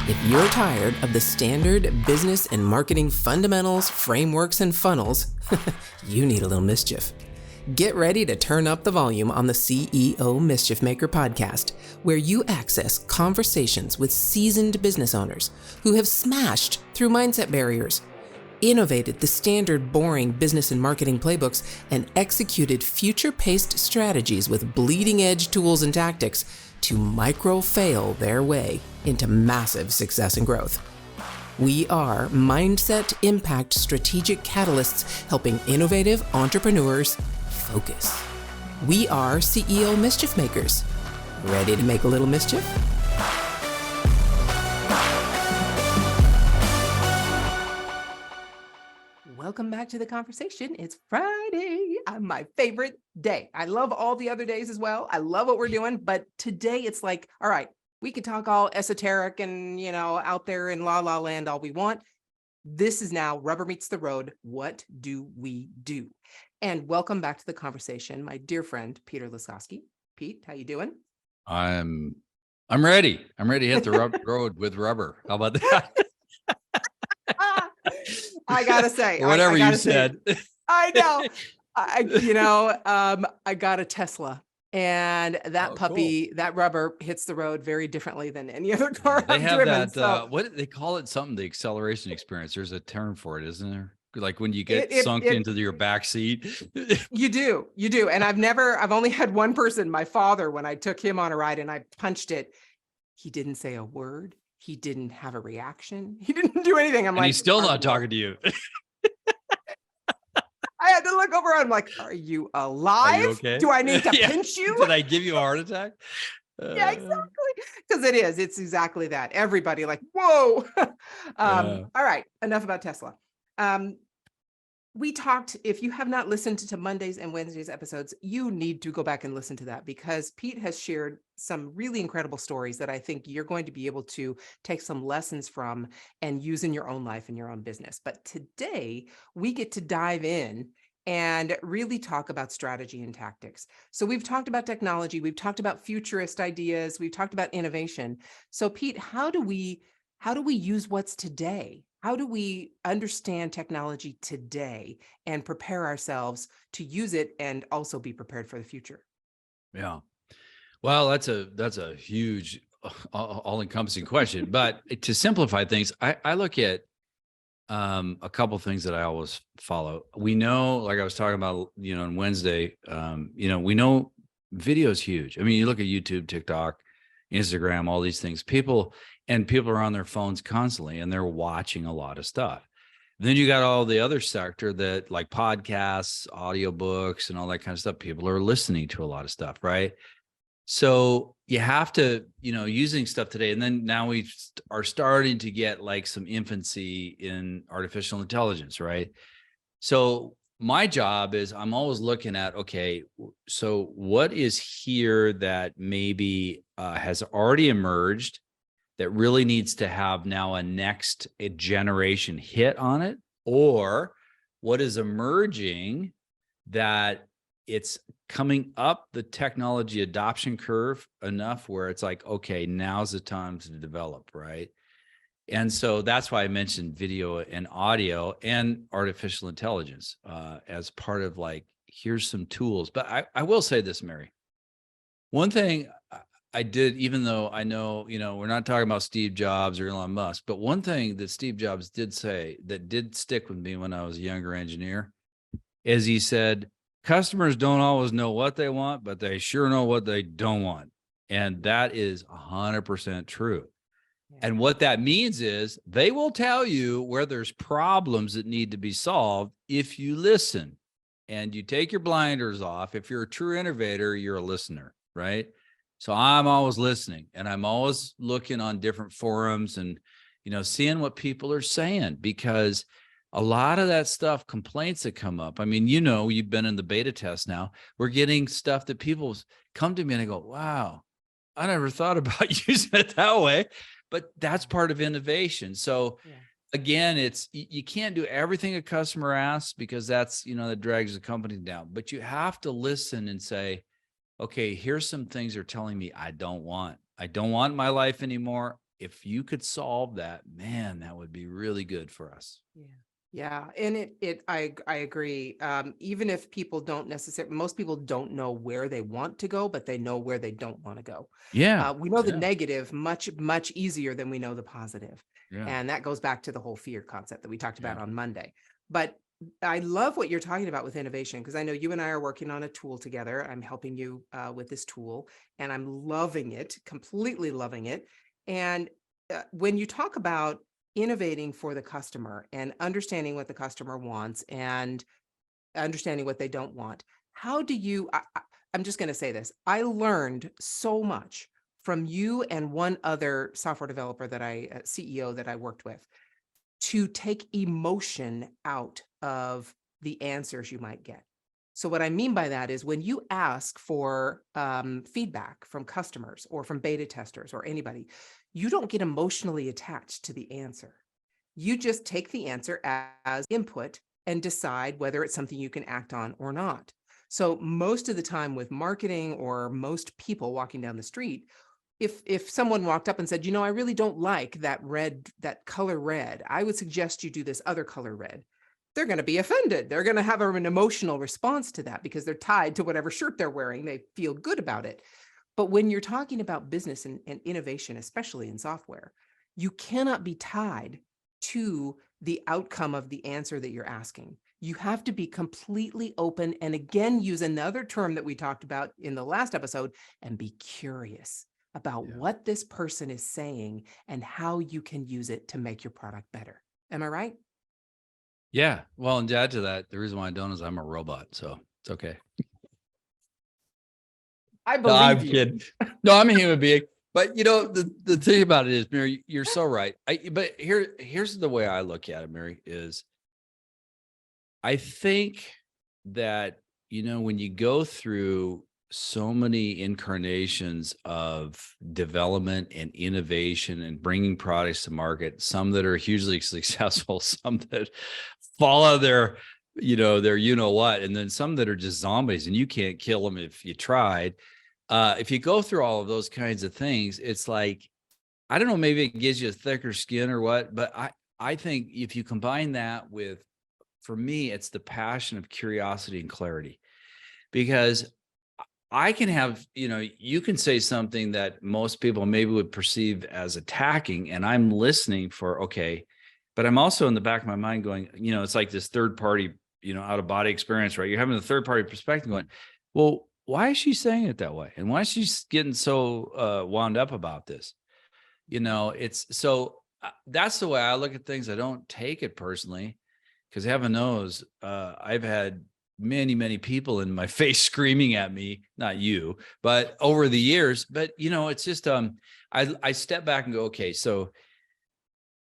If you're tired of the standard business and marketing fundamentals, frameworks, and funnels, you need a little mischief. Get ready to turn up the volume on the CEO Mischief Maker podcast, where you access conversations with seasoned business owners who have smashed through mindset barriers, innovated the standard boring business and marketing playbooks, and executed future-paced strategies with bleeding-edge tools and tactics to micro-fail their way into massive success and growth. We are Mindset Impact Strategic Catalysts helping innovative entrepreneurs focus. We are CEO Mischief Makers. Ready to make a little mischief? Welcome back to the conversation. It's Friday, my favorite day. I love all the other days as well. I love what we're doing, but today it's like, all right, we could talk all esoteric and, out there in la la land all we want. This is now rubber meets the road. What do we do? And welcome back to the conversation, my dear friend, Peter Lisoskie. Pete, how you doing? I'm ready. I'm ready to hit the road with rubber. How about that? I gotta say, whatever you said. I know. I got a Tesla, and that puppy, cool. That rubber hits the road very differently than any other car They I've have driven. that. So, what do they call it? Something, the acceleration experience. There's a term for it, isn't there? Like when you get sunk into your back seat. You do. And I've only had one person, my father, when I took him on a ride and I punched it, he didn't say a word. He didn't have a reaction. He didn't do anything. And he's still not talking to you. I had to look over. I'm like, are you alive? Are you okay? Do I need to pinch you? Did I give you a heart attack? Yeah, exactly. Because it's exactly that. Everybody like, whoa. All right. Enough about Tesla. We talked, if you have not listened to Mondays and Wednesdays episodes, you need to go back and listen to that, because Pete has shared some really incredible stories that I think you're going to be able to take some lessons from and use in your own life and your own business. But today we get to dive in and really talk about strategy and tactics. So we've talked about technology, we've talked about futurist ideas, we've talked about innovation. So Pete, how do we use what's today? How do we understand technology today and prepare ourselves to use it and also be prepared for the future? Yeah. Well, that's a huge, all-encompassing question. But to simplify things, I look at a couple of things that I always follow. We know, like I was talking about, on Wednesday, we know video is huge. I mean, you look at YouTube, TikTok, Instagram, all these things. People are on their phones constantly and they're watching a lot of stuff. Then you got all the other sector that, like podcasts, audiobooks, and all that kind of stuff. People are listening to a lot of stuff, right? So you have to, using stuff today. And then now we are starting to get like some infancy in artificial intelligence, right? So my job is I'm always looking at, okay, so what is here that maybe has already emerged that really needs to have now a next generation hit on it? Or what is emerging that it's coming up the technology adoption curve enough where it's like, okay, now's the time to develop, right? And so that's why I mentioned video and audio and artificial intelligence as part of like, here's some tools. But I will say this, Mary. One thing I did, even though I know, we're not talking about Steve Jobs or Elon Musk, but one thing that Steve Jobs did say that did stick with me when I was a younger engineer is he said, customers don't always know what they want, but they sure know what they don't want. And that is 100% true. And what that means is they will tell you where there's problems that need to be solved if you listen and you take your blinders off. If you're a true innovator, you're a listener, right? So I'm always listening and I'm always looking on different forums and, seeing what people are saying, because a lot of that stuff, complaints that come up. I mean, you've been in the beta test now. We're getting stuff that people come to me and I go, wow, I never thought about using it that way. But that's part of innovation. So again, you can't do everything a customer asks, because that's, that drags the company down. But you have to listen and say, okay, here's some things they're telling me I don't want. I don't want my life anymore. if you could solve that, man, that would be really good for us. Yeah. Yeah. And I agree. Even if people don't necessarily, most people don't know where they want to go, but they know where they don't want to go. Yeah. We know the negative much, much easier than we know the positive. Yeah. And that goes back to the whole fear concept that we talked about Yeah. on Monday. But I love what you're talking about with innovation, because I know you and I are working on a tool together. I'm helping you with this tool, and I'm loving it, completely loving it. And when you talk about innovating for the customer and understanding what the customer wants and understanding what they don't want, how do you, I'm just going to say this. I learned so much from you and one other software developer that CEO that I worked with, to take emotion out of the answers you might get. So what I mean by that is, when you ask for feedback from customers or from beta testers or anybody, you don't get emotionally attached to the answer. You just take the answer as input and decide whether it's something you can act on or not. So most of the time with marketing, or most people walking down the street, if someone walked up and said, I really don't like that color red, I would suggest you do this other color red, they're going to be offended. They're going to have an emotional response to that because they're tied to whatever shirt they're wearing. They feel good about it. But when you're talking about business and innovation, especially in software, you cannot be tied to the outcome of the answer that you're asking. You have to be completely open, and again, use another term that we talked about in the last episode, and be curious about what this person is saying and how you can use it to make your product better. Am I right? Yeah. Well, and to add to that, the reason why I don't is I'm a robot, so it's okay. I believe I'm you. kidding. No, I'm a human being. But the thing about it is, Mary, you're so right. But here's the way I look at it, Mary, is I think that, when you go through so many incarnations of development and innovation and bringing products to market, some that are hugely successful, some that follow their what, and then some that are just zombies and you can't kill them if you tried. If you go through all of those kinds of things, it's like, I don't know, maybe it gives you a thicker skin or what, but I think if you combine that with, for me, it's the passion of curiosity and clarity, because I can have, you can say something that most people maybe would perceive as attacking, and I'm listening for, okay, but I'm also in the back of my mind going, it's like this third party, out of body experience, right? You're having the third party perspective going, well, why is she saying it that way? And why is she getting so wound up about this? It's so that's the way I look at things. I don't take it personally, because heaven knows I've had many, many people in my face screaming at me, not you, but over the years. But, it's just I step back and go, okay, so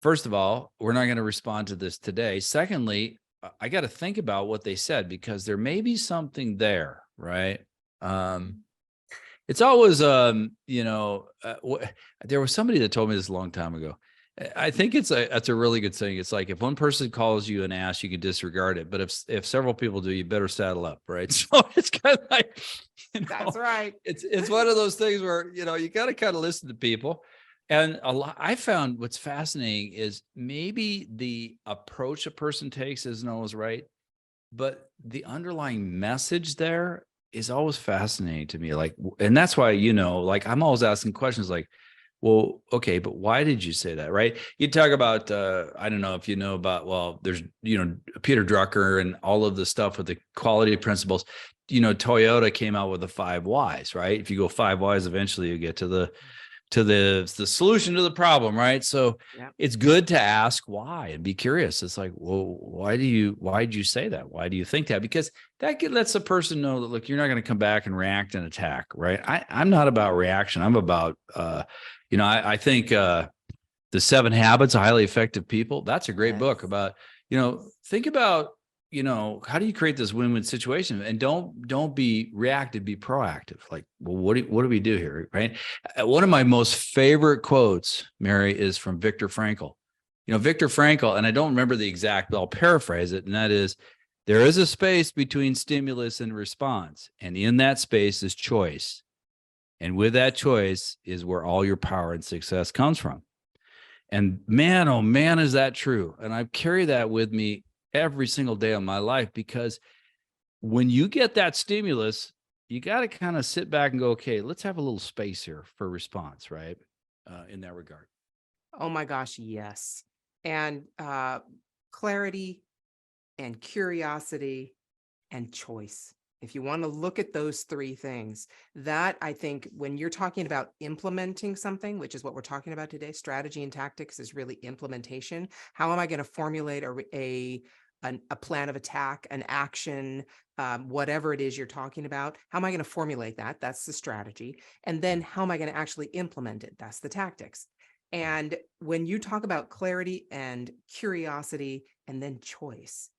first of all, we're not going to respond to this today. Secondly, I got to think about what they said, because there may be something there, right? It's always, there was somebody that told me this a long time ago. I think that's a really good saying. It's like, if one person calls you an ass, you can disregard it. But if several people do, you better saddle up, right? So it's kind of like, That's right. It's one of those things where, you got to kind of listen to people. And I found what's fascinating is maybe the approach a person takes isn't always right, but the underlying message there is always fascinating to me. Like, and that's why, like, I'm always asking questions like, well, okay, but why did you say that? Right. You talk about, I don't know if you know about, well, there's, Peter Drucker and all of the stuff with the quality principles. Toyota came out with the 5 whys, right? If you go 5 whys, eventually you get to the solution to the problem, right? So it's good to ask why and be curious. It's like, well, why did you say that? Why do you think that? Because that lets the person know that, look, you're not going to come back and react and attack, right? I'm not about reaction. I'm about, I think the 7 Habits of Highly Effective People, that's a great book about, think about, how do you create this win-win situation? And don't be reactive, be proactive. Like, well, what do we do here, right? One of my most favorite quotes, Mary, is from Viktor Frankl. Viktor Frankl, and I don't remember the exact, but I'll paraphrase it. And that is, there is a space between stimulus and response. And in that space is choice. And with that choice is where all your power and success comes from. And man, oh man, is that true? And I carry that with me every single day of my life, because when you get that stimulus, you got to kind of sit back and go, okay, let's have a little space here for response, right? In that regard. Oh my gosh, yes. And clarity and curiosity and choice. If you want to look at those three things, that I think when you're talking about implementing something, which is what we're talking about today, strategy and tactics is really implementation. How am I going to formulate a plan of attack, an action, whatever it is you're talking about? How am I going to formulate that? That's the strategy. And then how am I going to actually implement it? That's the tactics. And when you talk about clarity and curiosity and then choice,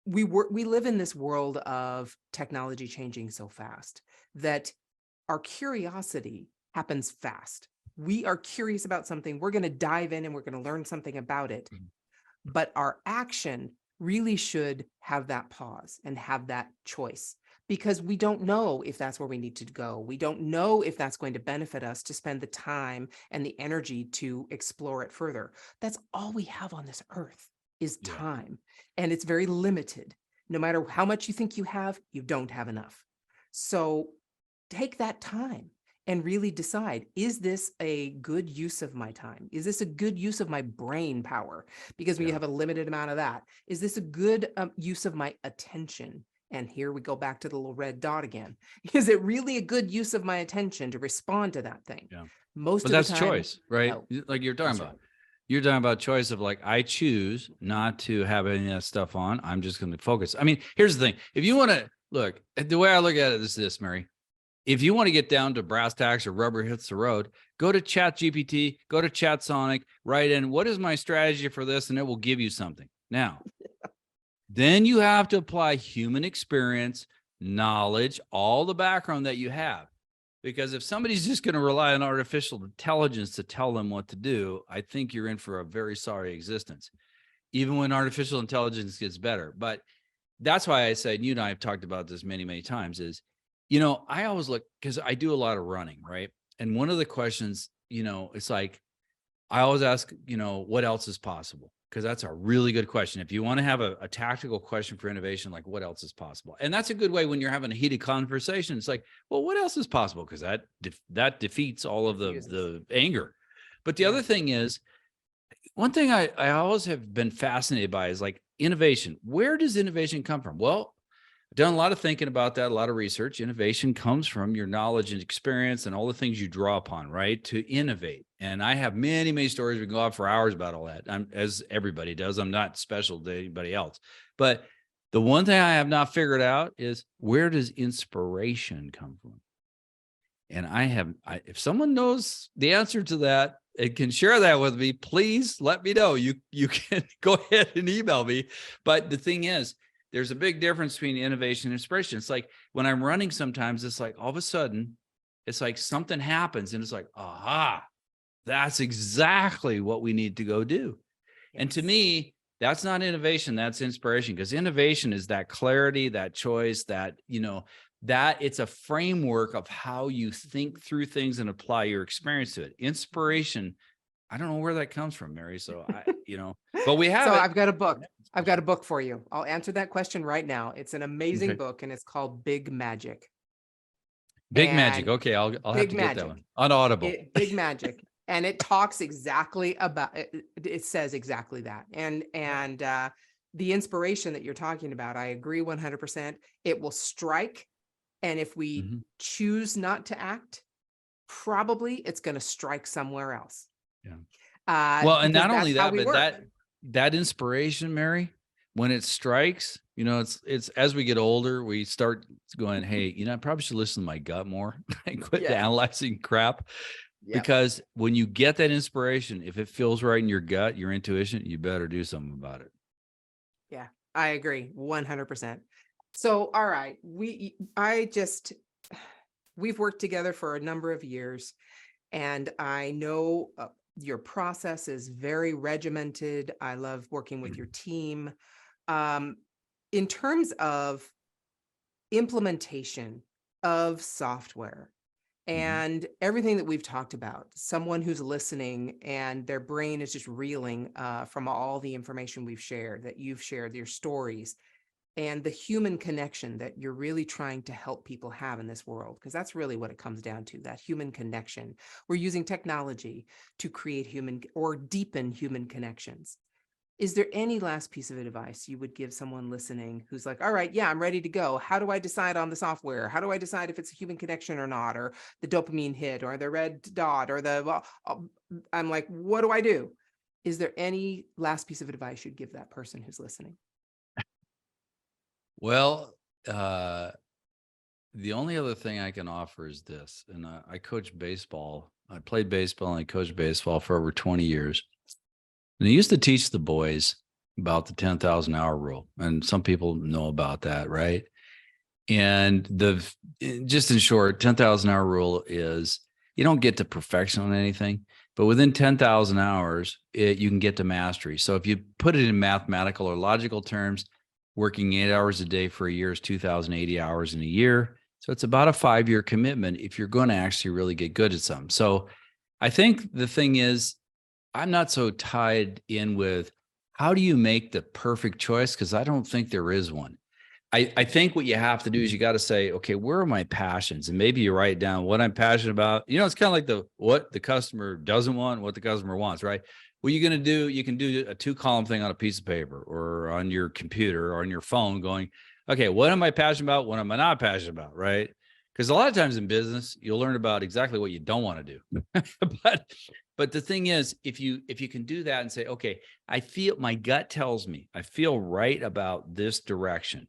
we live in this world of technology changing so fast that our curiosity happens fast. We are curious about something. We're going to dive in and we're going to learn something about it. But our action really should have that pause and have that choice, because we don't know if that's where we need to go. We don't know if that's going to benefit us to spend the time and the energy to explore it further. That's all we have on this earth is time. And it's very limited. No matter how much you think you don't have enough. So take that time and really decide, is this a good use of my time? Is this a good use of my brain power? Because when you have a limited amount of that, is this a good use of my attention? And here we go back to the little red dot again. Is it really a good use of my attention to respond to that thing? Yeah. Most But of that's the time, choice, right? no. Like you're talking That's about. right. You're talking about choice of like, I choose not to have any of that stuff on. I'm just going to focus. I mean, here's the thing. If you want to look, the way I look at it is this, Mary. If you want to get down to brass tacks or rubber hits the road, go to Chat GPT, go to Chat Sonic, write in, what is my strategy for this? And it will give you something. Now, then you have to apply human experience, knowledge, all the background that you have. Because if somebody's just going to rely on artificial intelligence to tell them what to do, I think you're in for a very sorry existence, even when artificial intelligence gets better. But that's why I said, you and I have talked about this many, many times, is, I always look, because I do a lot of running, right? And one of the questions, it's like, I always ask, what else is possible? Because that's a really good question. If you want to have a tactical question for innovation, like what else is possible? And that's a good way when you're having a heated conversation. It's like, well, what else is possible? Because that defeats all of the anger. But the other thing is, one thing I always have been fascinated by is like innovation. Where does innovation come from? Well, I've done a lot of thinking about that, a lot of research. Innovation comes from your knowledge and experience and all the things you draw upon, right, to innovate. And I have many, many stories. We can go on for hours about all that, as everybody does. I'm not special to anybody else. But the one thing I have not figured out is, where does inspiration come from? And if someone knows the answer to that and can share that with me, please let me know. You can go ahead and email me. But the thing is, there's a big difference between innovation and inspiration. It's like when I'm running, sometimes it's like all of a sudden, it's like something happens and it's like, aha, that's exactly what we need to go do. Yes. And to me, that's not innovation, that's inspiration, because innovation is that clarity, that choice, that, that it's a framework of how you think through things and apply your experience to it. Inspiration, I don't know where that comes from, Mary. So but we have. So I've got a book for you. I'll answer that question right now. It's an amazing book, and it's called Big Magic. Big Magic. Okay, I'll have to get that one on Audible. Big Magic, and it talks exactly about it. It says exactly that, and the inspiration that you're talking about, I agree 100%. It will strike, and if we choose not to act, probably it's going to strike somewhere else. Yeah. Well, and not only that, but that inspiration, Mary, when it strikes, it's as we get older, we start going, hey, I probably should listen to my gut more and quit analyzing crap. Yep. Because when you get that inspiration, if it feels right in your gut, your intuition, you better do something about it. Yeah, I agree 100%. So, all right, we've worked together for a number of years, and I know your process is very regimented. I love working with your team. In terms of implementation of software, And everything that we've talked about, someone who's listening and their brain is just reeling from all the information we've shared, that you've shared, your stories, and the human connection that you're really trying to help people have in this world, because that's really what it comes down to, that human connection. We're using technology to create human or deepen human connections. Is there any last piece of advice you would give someone listening who's like, all right, yeah, I'm ready to go. How do I decide on the software? How do I decide if it's a human connection or not, or the dopamine hit or the red dot or I'm like, what do I do? Is there any last piece of advice you'd give that person who's listening? Well, the only other thing I can offer is this, and I coach baseball. I played baseball and I coached baseball for over 20 years. And I used to teach the boys about the 10,000 hour rule. And some people know about that, right? And just in short, 10,000 hour rule is you don't get to perfection on anything, but within 10,000 hours, you can get to mastery. So if you put it in mathematical or logical terms, working 8 hours a day for a year is 2,080 hours in a year. So it's about a 5-year commitment if you're going to actually really get good at something. So I think the thing is, I'm not so tied in with how do you make the perfect choice? Because I don't think there is one. I think what you have to do is you got to say, okay, where are my passions? And maybe you write down what I'm passionate about. It's kind of like what the customer doesn't want, what the customer wants, right? What you're going to do, you can do a 2-column thing on a piece of paper or on your computer or on your phone going, okay, what am I passionate about? What am I not passionate about, right? Because a lot of times in business, you'll learn about exactly what you don't want to do. But the thing is, if you can do that and say, okay, I feel my gut tells me I feel right about this direction,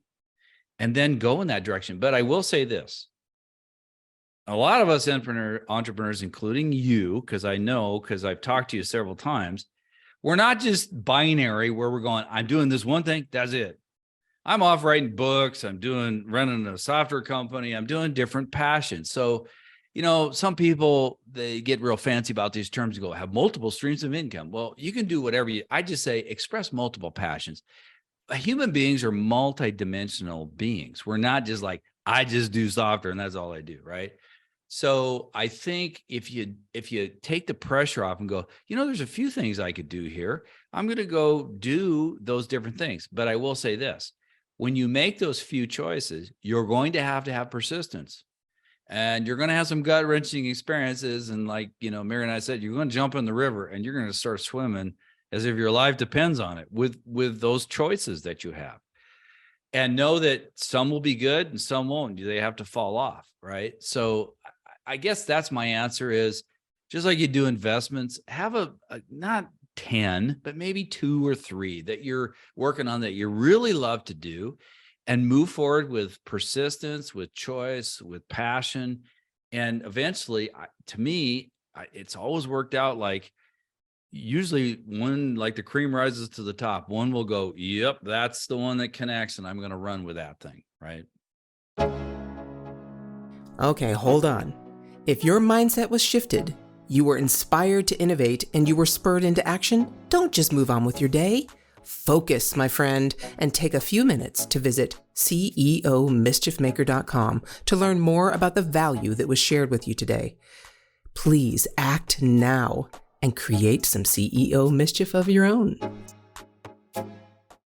and then go in that direction. But I will say this. A lot of us entrepreneurs, including you, because I've talked to you several times, we're not just binary where we're going, I'm doing this one thing, that's it. I'm off writing books. I'm running a software company. I'm doing different passions. So, some people, they get real fancy about these terms and go, have multiple streams of income. Well, you can do whatever I just say, express multiple passions. Human beings are multidimensional beings. We're not just like, I just do software and that's all I do, right? So I think if you take the pressure off and go, there's a few things I could do here, I'm going to go do those different things. But I will say this, when you make those few choices, you're going to have persistence. And you're going to have some gut-wrenching experiences. And like, Mary and I said, you're going to jump in the river and you're going to start swimming as if your life depends on it with those choices that you have. And know that some will be good and some won't. They have to fall off, right? So I guess that's my answer is just like you do investments, have a not 10, but maybe 2 or 3 that you're working on that you really love to do. And move forward with persistence, with choice, with passion. And eventually, to me, it's always worked out like usually one, like the cream rises to the top, one will go, yep, that's the one that connects and I'm going to run with that thing, right? Okay, hold on. If your mindset was shifted, you were inspired to innovate, and you were spurred into action, don't just move on with your day. Focus, my friend, and take a few minutes to visit CEOmischiefmaker.com to learn more about the value that was shared with you today. Please act now and create some CEO mischief of your own.